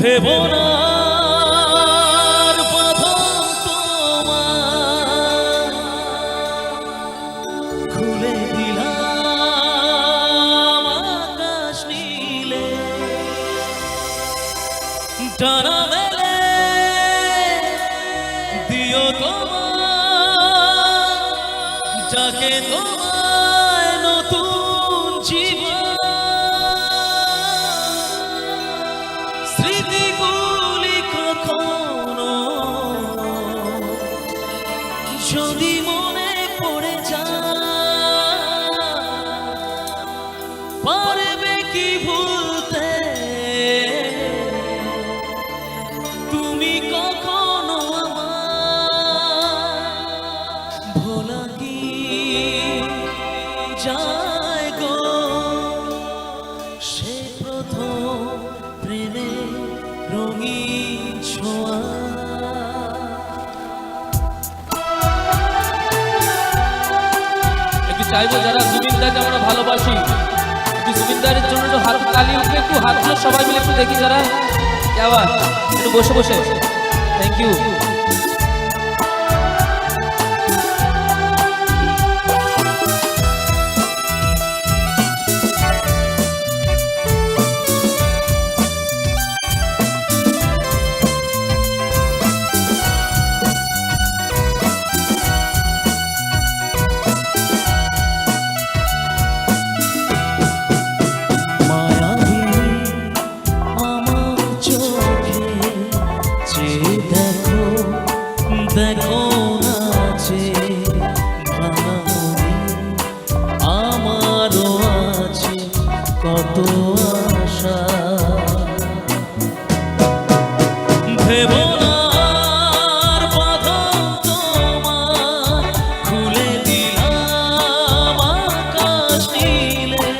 ভেবো না আর বাঁধন তোমার, খুলে দিলাম আকাশ নীলে, ডানা মেলে দিও তোমার, যাকে তোমায় নতুন জীবন। স্মৃতিগুলি কখনো যদি মনে পড়ে যায়, পারবে কি ভুলতে তুমি কখনো আমায়? ভোলা কি যায় গো সে প্রথম প্রেমে রঙিন ছোঁয়া। একটু চাইবো যারা জুবিনদাকে আমরা ভালোবাসি, একটু জুবিনদারের জন্য একটু হাত তালি উঠবে, একটু হাতগুলো সবাই মিলে একটু দেখি যারা কেমন, একটু বসে বসে। Thank you. দেখো নাচে ভাঙানি, আমারও আছে কত আশা। ভেবো না আর বাঁধন তোমার, খুলে দিলাম আকাশ নীলে,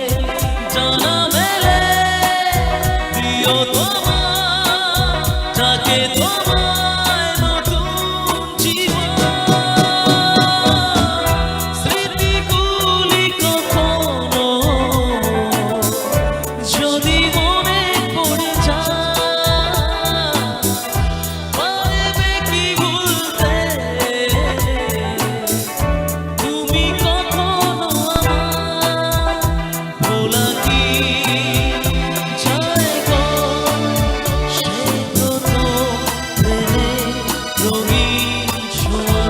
জানা মেলে দিও তোমার, যাকে তোমায় নতুন জীবন। স্মৃতিগুলি কখনো যদি মনে পড়ে যায়, পারবে কি ভুলতে তুমি কখনো আমায়? ভোলা কি যায় গো সে প্রথম প্রেমে রঙিন ছোঁয়া।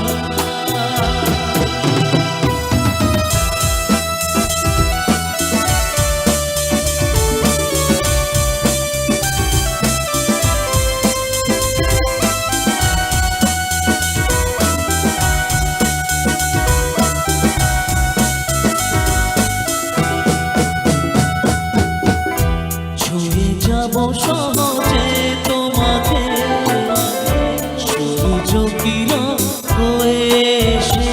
ছুঁয়ে যাব সহজে তোমাকে, সূর্য কিরণ হয়ে এসে,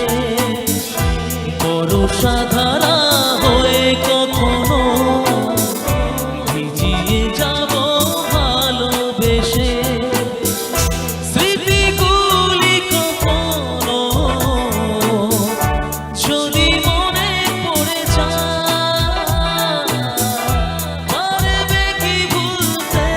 বরষা ধারা হয়ে কখনো ভিজিয়ে যাব ভালোবেসে। স্মৃতিগুলি কখনো যদি মনে পড়ে যায়, পারবে কি ভুলতে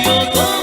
প্রিয়তম